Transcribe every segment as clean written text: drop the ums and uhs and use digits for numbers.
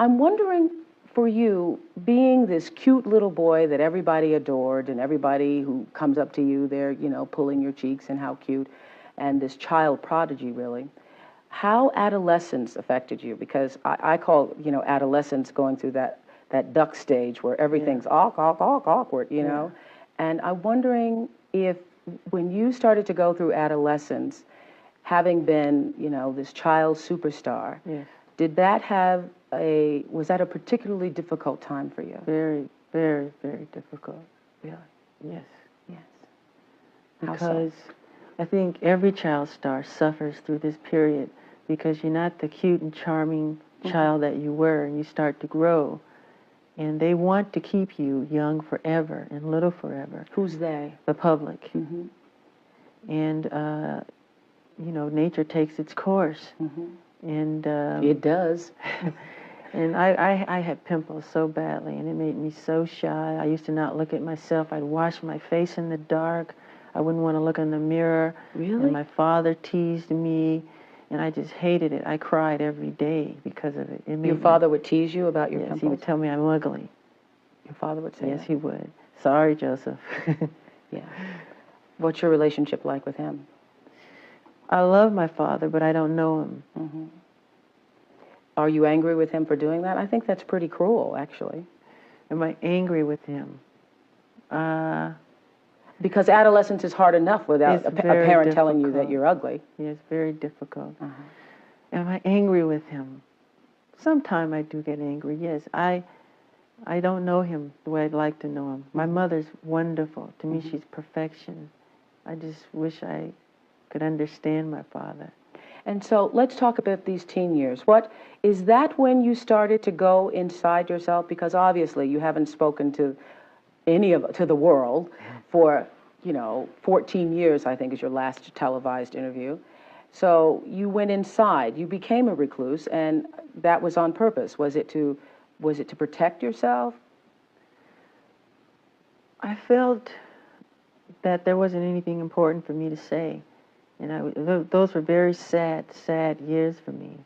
I'm wondering, for you, being this cute little boy that everybody adored and everybody who comes up to you, they're, you know, pulling your cheeks and how cute, and this child prodigy, really, how adolescence affected you? Because I call, you know, adolescence going through that duck stage where everything's awkward, you know? And I'm wondering if when you started to go through adolescence, having been, you know, this child superstar, did that have was that a particularly difficult time for you? Very, very, very difficult. Really? Yes. Yes. Because I think every child star suffers through this period because you're not the cute and charming child that you were, and you start to grow. And they want to keep you young forever and little forever. Who's they? The public. And, you know, nature takes its course. And it does. And I had pimples so badly, and it made me so shy. I used to not look at myself. I'd wash my face in the dark. I wouldn't want to look in the mirror. Really? And my father teased me, and I just hated it. I cried every day because of it. Your father would tease you about your pimples? He would tell me I'm ugly. Your father would say Yes, that? he would. Sorry, Joseph. Yeah. What's your relationship like with him? I love my father, but I don't know him. Are you angry with him for doing that? I think that's pretty cruel, actually. Am I angry with him? Because adolescence is hard enough without a parent telling you that you're ugly. Yeah, it's very difficult. Am I angry with him? Sometimes I do get angry, yes. I don't know him the way I'd like to know him. My mother's wonderful. To me, she's perfection. I just wish I could understand my father. And so let's talk about these teen years. What is that when you started to go inside yourself? Because obviously you haven't spoken to to the world for, you know, 14 years, I think is your last televised interview. So you went inside, you became a recluse, and that was on purpose. Was it to protect yourself? I felt that there wasn't anything important for me to say. And those were very sad, sad years for me.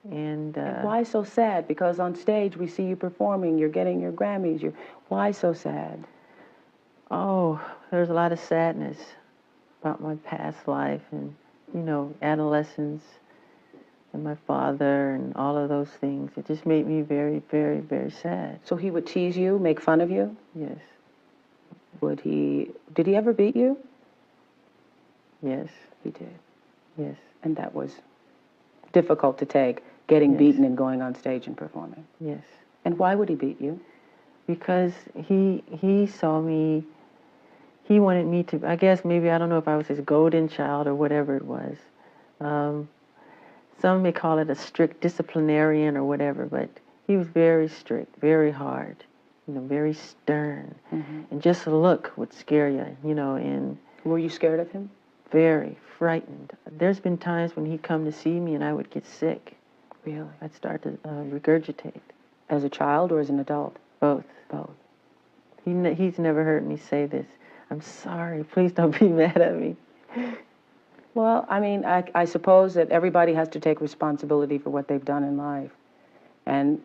And why so sad? Because on stage we see you performing, you're getting your Grammys. Why so sad? Oh, there's a lot of sadness about my past life and, you know, adolescence and my father and all of those things. It just made me very, very, very sad. So he would tease you, make fun of you? Yes. Did he ever beat you? Yes. He did? Yes. And that was difficult to take, getting beaten and going on stage and performing? Yes. And why would he beat you? Because he saw me, he wanted me to, I guess maybe, I don't know if I was his golden child or whatever it was. Some may call it a strict disciplinarian or whatever, but he was very strict, very hard, you know, very stern. And just a look would scare you, you know. And were you scared of him? Very frightened. There's been times when he'd come to see me and I would get sick. Really? I'd start to regurgitate. As a child or as an adult? Both. Both. He's never heard me say this. I'm sorry. Please don't be mad at me. Well, I mean, I suppose that everybody has to take responsibility for what they've done in life. And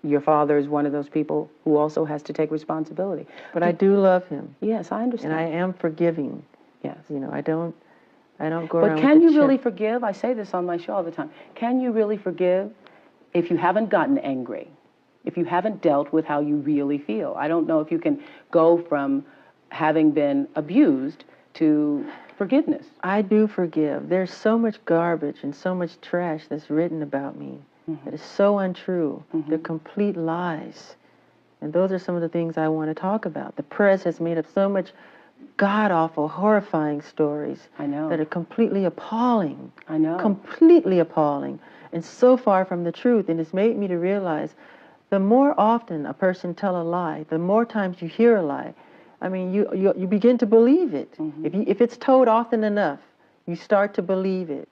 your father is one of those people who also has to take responsibility. But I do love him. Yes, I understand. And I am forgiving. Yes. You know, I don't go around. But can you really forgive? I say this on my show all the time. Can you really forgive if you haven't gotten angry? If you haven't dealt with how you really feel? I don't know if you can go from having been abused to forgiveness. I do forgive. There's so much garbage and so much trash that's written about me that is so untrue. They're complete lies. And those are some of the things I want to talk about. The press has made up so much god-awful, horrifying stories that are completely appalling. I know. Completely appalling. And so far from the truth. And it's made me to realize the more often a person tell a lie, the more times you hear a lie, I mean, you begin to believe it. If it's told often enough, you start to believe it.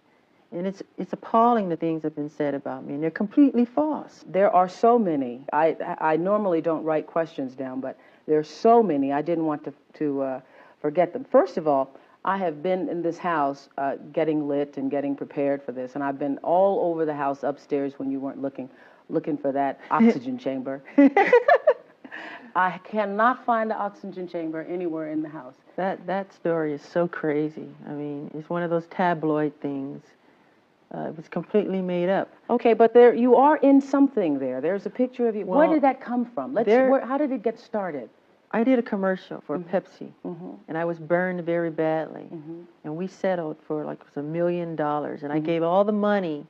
And it's appalling the things that have been said about me, and they're completely false. There are so many. I normally don't write questions down, but there are so many. I didn't want to forget them. First of all, I have been in this house getting lit and getting prepared for this, and I've been all over the house upstairs when you weren't looking looking for that oxygen chamber. I cannot find the oxygen chamber anywhere in the house. That story is so crazy. I mean, it's one of those tabloid things. It was completely made up. Okay, but there you are in something there. There's a picture of you. Well, where did that come from? How did it get started? I did a commercial for Pepsi, and I was burned very badly. And we settled for like it was $1 million, and I gave all the money.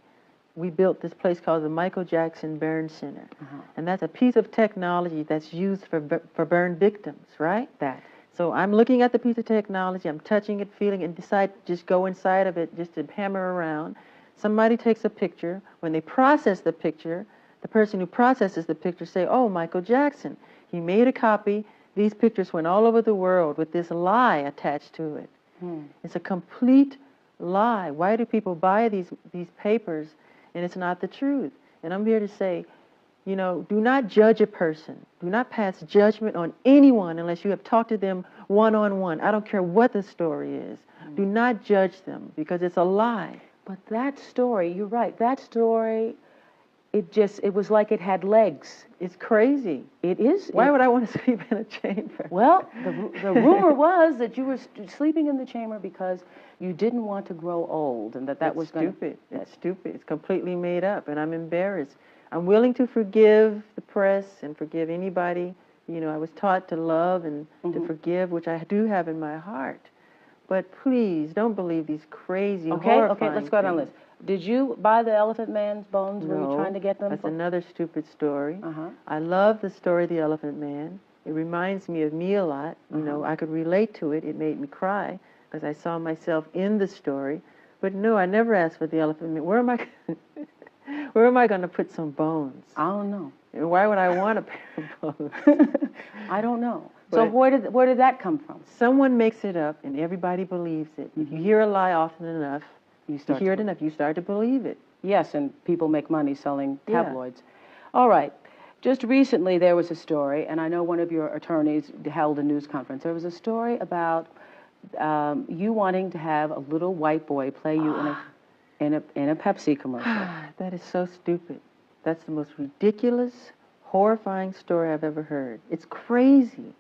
We built this place called the Michael Jackson Burn Center, and that's a piece of technology that's used for burn victims, right? So I'm looking at the piece of technology, I'm touching it, feeling it, and decide to just go inside of it, just to hammer around. Somebody takes a picture. When they process the picture, the person who processes the picture say, "Oh, Michael Jackson, he made a copy." These pictures went all over the world with this lie attached to it. It's a complete lie. Why do people buy these papers and it's not the truth? And I'm here to say, you know, do not judge a person. Do not pass judgment on anyone unless you have talked to them one-on-one. I don't care what the story is. Do not judge them because it's a lie. But that story, you're right, that story, it was like it had legs. It's crazy. It is. Why would I want to sleep in a chamber? Well, the rumor was that you were sleeping in the chamber because you didn't want to grow old, and that was stupid. It's stupid. It's completely made up, and I'm embarrassed. I'm willing to forgive the press and forgive anybody. You know, I was taught to love and to forgive, which I do have in my heart. But please, don't believe these crazy, horrifying Okay, let's go down the list. Did you buy the Elephant Man's bones? No, were you trying to get them? That's another stupid story. I love the story of the Elephant Man. It reminds me of me a lot. You know, I could relate to it. It made me cry because I saw myself in the story. But no, I never asked for the Elephant Man. Where am I going to put some bones? I don't know. And why would I want a pair of bones? I don't know. So where did that come from? Someone makes it up and everybody believes it. If you hear a lie often enough, you start to believe it. Yes, and people make money selling tabloids. All right. Just recently there was a story, and I know one of your attorneys held a news conference. There was a story about you wanting to have a little white boy play you in a Pepsi commercial. That is so stupid. That's the most ridiculous, horrifying story I've ever heard. It's crazy.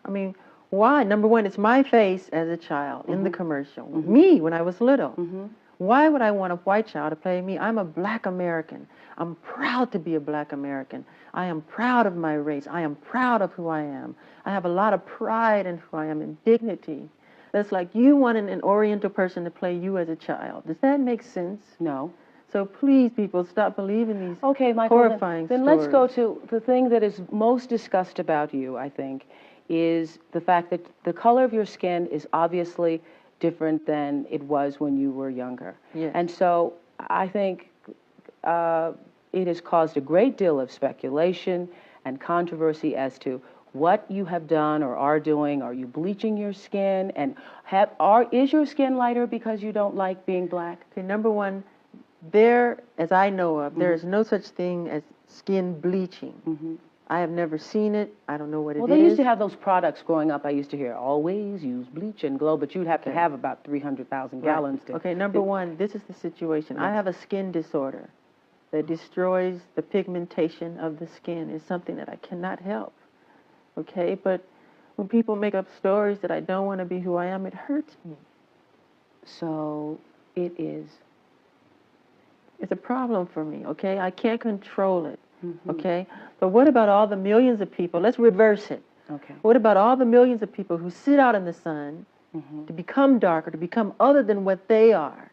I mean, why? Number one, it's my face as a child in the commercial. Me when I was little. Why would I want a white child to play me? I'm a black American. I'm proud to be a black American. I am proud of my race. I am proud of who I am. I have a lot of pride in who I am and dignity. That's like you wanting an Oriental person to play you as a child. Does that make sense? No. So please, people, stop believing these Michael, horrifying then stories. let's go to the thing that is most discussed about you, I think, is the fact that the color of your skin is obviously different than it was when you were younger. Yes. And so I think it has caused a great deal of speculation and controversy as to what you have done or are doing. Are you bleaching your skin? And is your skin lighter because you don't like being black? Okay, number one, as I know of, there is no such thing as skin bleaching. I have never seen it. I don't know what it is. Well, they used to have those products growing up. I used to hear, always use bleach and glow, but you'd have to have about 300,000 gallons. Okay, number one, this is the situation. I have a skin disorder that destroys the pigmentation of the skin. It's something that I cannot help. Okay, but when people make up stories that I don't want to be who I am, it hurts me. So it is. It's a problem for me, okay? I can't control it, okay? But what about all the millions of people? Let's reverse it. Okay. What about all the millions of people who sit out in the sun to become darker, to become other than what they are?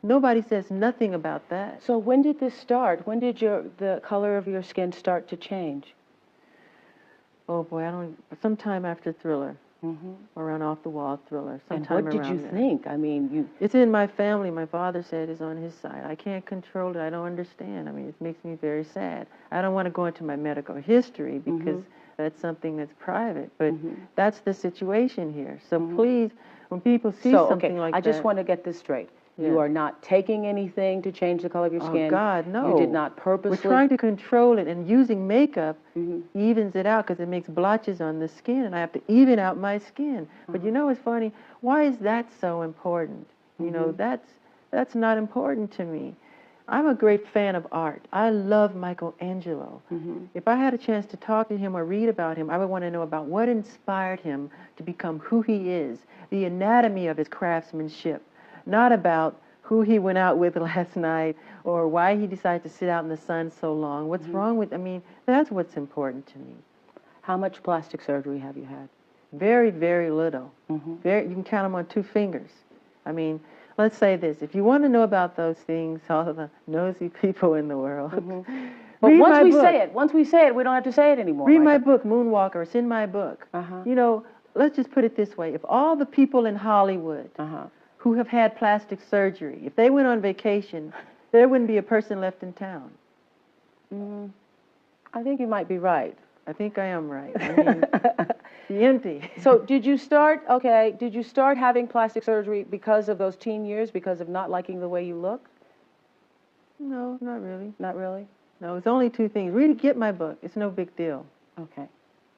Nobody says nothing about that. So when did this start? When did the color of your skin start to change? Oh boy, sometime after Thriller. Around Off the Wall Thriller. And what did you think? I mean, it's in my family. My father said it's on his side. I can't control it. I don't understand. I mean, it makes me very sad. I don't want to go into my medical history because that's something that's private. But that's the situation here. So please, when people see something like that. I just want to get this straight. You are not taking anything to change the color of your skin. Oh, God, no. You did not purposely. We're trying to control it, and using makeup evens it out because it makes blotches on the skin, and I have to even out my skin. But you know what's funny? Why is that so important? You know, that's not important to me. I'm a great fan of art. I love Michelangelo. If I had a chance to talk to him or read about him, I would want to know about what inspired him to become who he is, the anatomy of his craftsmanship, not about who he went out with last night or why he decided to sit out in the sun so long. What's wrong with, I mean, that's what's important to me. How much plastic surgery have you had? Very, very little. Very, you can count them on 2 fingers. I mean, let's say this. If you want to know about those things, all of the nosy people in the world, But read once my we book. say it, we don't have to say it anymore. Read my book, Moonwalker. It's in my book. Uh-huh. You know, let's just put it this way. If all the people in Hollywood who have had plastic surgery, if they went on vacation, there wouldn't be a person left in town. I think you might be right. I think I am right. I mean, be empty. So did you start having plastic surgery because of those teen years, because of not liking the way you look? No, not really. Not really? No, it's only 2 things. Get my book. It's no big deal. Okay.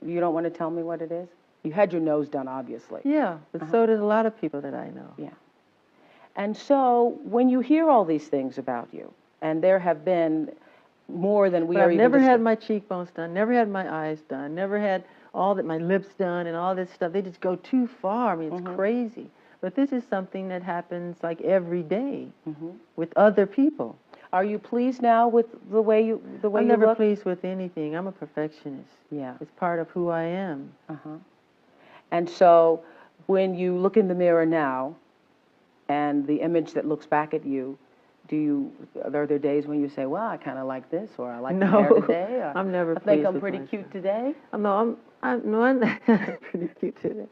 You don't want to tell me what it is? You had your nose done, obviously. Yeah, but so did a lot of people that I know. Yeah. And so when you hear all these things about you, and there have been more than we are I've even never had my cheekbones done, never had my eyes done, never had my lips done and all this stuff. They just go too far. I mean, it's crazy. But this is something that happens like every day with other people. Are you pleased now with the way you look? I'm never pleased with anything. I'm a perfectionist. Yeah. It's part of who I am. And so when you look in the mirror now and the image that looks back at you, are there days when you say, well, I kind of like this, or I like my hair today, or I'm never I think pleased I'm with pretty myself. cute today? I'm pretty cute today.